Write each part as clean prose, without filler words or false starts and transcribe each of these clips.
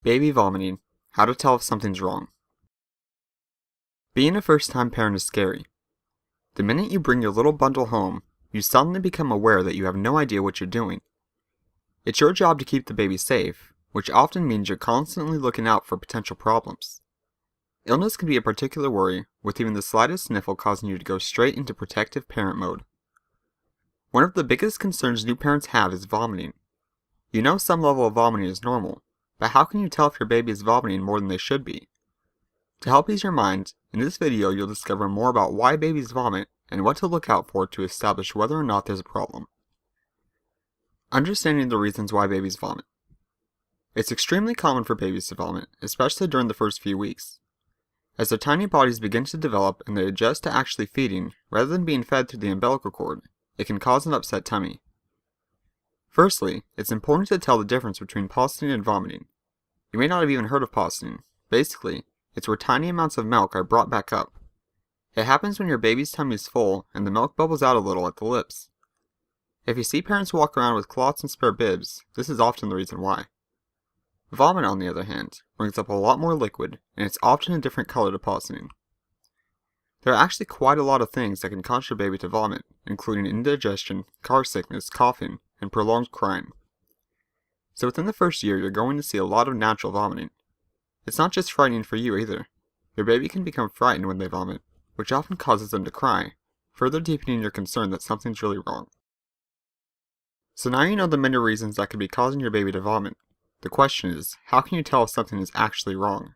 Baby vomiting. How to tell if something's wrong. Being a first-time parent is scary. The minute you bring your little bundle home, you suddenly become aware that you have no idea what you're doing. It's your job to keep the baby safe, which often means you're constantly looking out for potential problems. Illness can be a particular worry, with even the slightest sniffle causing you to go straight into protective parent mode. One of the biggest concerns new parents have is vomiting. You know some level of vomiting is normal, but how can you tell if your baby is vomiting more than they should be? To help ease your mind, in this video you'll discover more about why babies vomit and what to look out for to establish whether or not there's a problem. Understanding the reasons why babies vomit. It's extremely common for babies to vomit, especially during the first few weeks. As their tiny bodies begin to develop and they adjust to actually feeding, rather than being fed through the umbilical cord, it can cause an upset tummy. Firstly, it's important to tell the difference between posting and vomiting. You may not have even heard of posting. Basically, it's where tiny amounts of milk are brought back up. It happens when your baby's tummy is full and the milk bubbles out a little at the lips. If you see parents walk around with clots and spare bibs, this is often the reason why. Vomit, on the other hand, brings up a lot more liquid, and it's often a different color to posting. There are actually quite a lot of things that can cause your baby to vomit, including indigestion, car sickness, coughing, and prolonged crying. So within the first year, you're going to see a lot of natural vomiting. It's not just frightening for you either. Your baby can become frightened when they vomit, which often causes them to cry, further deepening your concern that something's really wrong. So now you know the many reasons that could be causing your baby to vomit. The question is, how can you tell if something is actually wrong?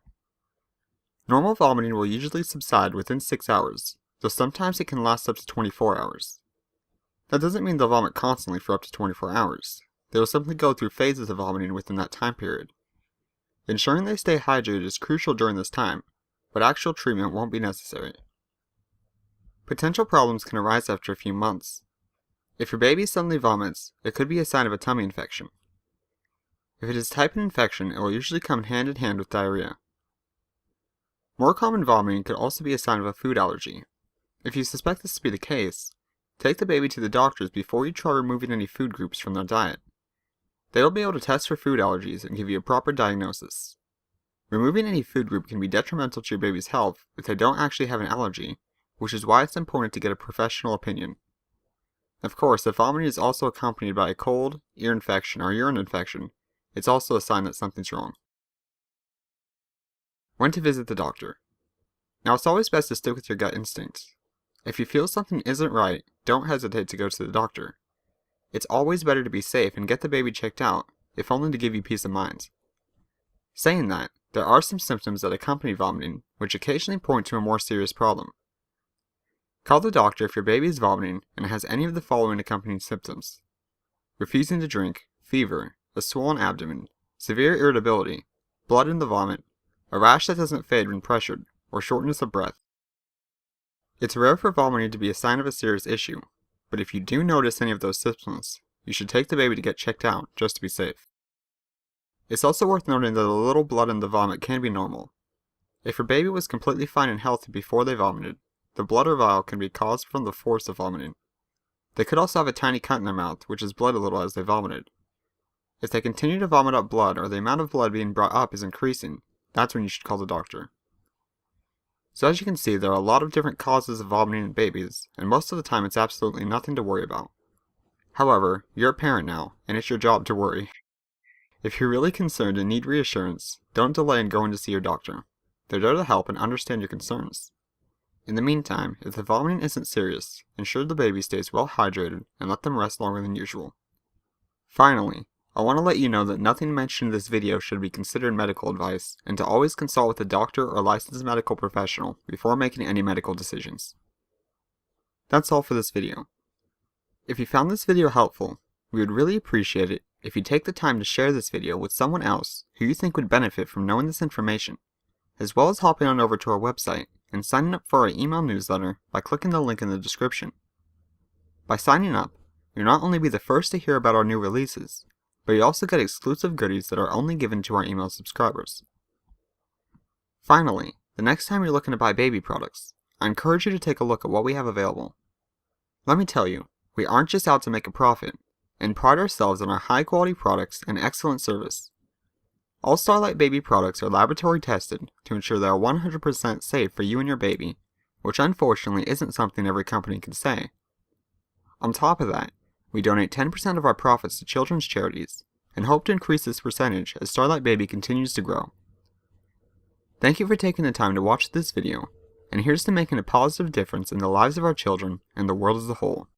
Normal vomiting will usually subside within 6 hours, though sometimes it can last up to 24 hours. That doesn't mean they'll vomit constantly for up to 24 hours. They will simply go through phases of vomiting within that time period. Ensuring they stay hydrated is crucial during this time, but actual treatment won't be necessary. Potential problems can arise after a few months. If your baby suddenly vomits, it could be a sign of a tummy infection. If it is type 1 infection, it will usually come hand in hand with diarrhea. More common vomiting could also be a sign of a food allergy. If you suspect this to be the case, take the baby to the doctors before you try removing any food groups from their diet. They will be able to test for food allergies and give you a proper diagnosis. Removing any food group can be detrimental to your baby's health if they don't actually have an allergy, which is why it's important to get a professional opinion. Of course, if vomiting is also accompanied by a cold, ear infection, or urine infection, it's also a sign that something's wrong. When to visit the doctor. Now, it's always best to stick with your gut instincts. If you feel something isn't right, don't hesitate to go to the doctor. It's always better to be safe and get the baby checked out, if only to give you peace of mind. Saying that, there are some symptoms that accompany vomiting, which occasionally point to a more serious problem. Call the doctor if your baby is vomiting and has any of the following accompanying symptoms: refusing to drink, fever, a swollen abdomen, severe irritability, blood in the vomit, a rash that doesn't fade when pressured, or shortness of breath. It's rare for vomiting to be a sign of a serious issue, but if you do notice any of those symptoms, you should take the baby to get checked out just to be safe. It's also worth noting that a little blood in the vomit can be normal. If your baby was completely fine and healthy before they vomited, the blood or bile can be caused from the force of vomiting. They could also have a tiny cut in their mouth, which has bled a little as they vomited. If they continue to vomit up blood or the amount of blood being brought up is increasing, that's when you should call the doctor. So as you can see, there are a lot of different causes of vomiting in babies, and most of the time it's absolutely nothing to worry about. However, you're a parent now, and it's your job to worry. If you're really concerned and need reassurance, don't delay in going to see your doctor. They're there to help and understand your concerns. In the meantime, if the vomiting isn't serious, ensure the baby stays well hydrated and let them rest longer than usual. Finally, I want to let you know that nothing mentioned in this video should be considered medical advice, and to always consult with a doctor or licensed medical professional before making any medical decisions. That's all for this video. If you found this video helpful, we would really appreciate it if you take the time to share this video with someone else who you think would benefit from knowing this information, as well as hopping on over to our website and signing up for our email newsletter by clicking the link in the description. By signing up, you'll not only be the first to hear about our new releases, but you also get exclusive goodies that are only given to our email subscribers. Finally, the next time you're looking to buy baby products, I encourage you to take a look at what we have available. Let me tell you, we aren't just out to make a profit, and pride ourselves on our high quality products and excellent service. All Starlight Baby products are laboratory tested to ensure they are 100% safe for you and your baby, which unfortunately isn't something every company can say. On top of that, we donate 10% of our profits to children's charities, and hope to increase this percentage as Starlight Baby continues to grow. Thank you for taking the time to watch this video, and here's to making a positive difference in the lives of our children and the world as a whole.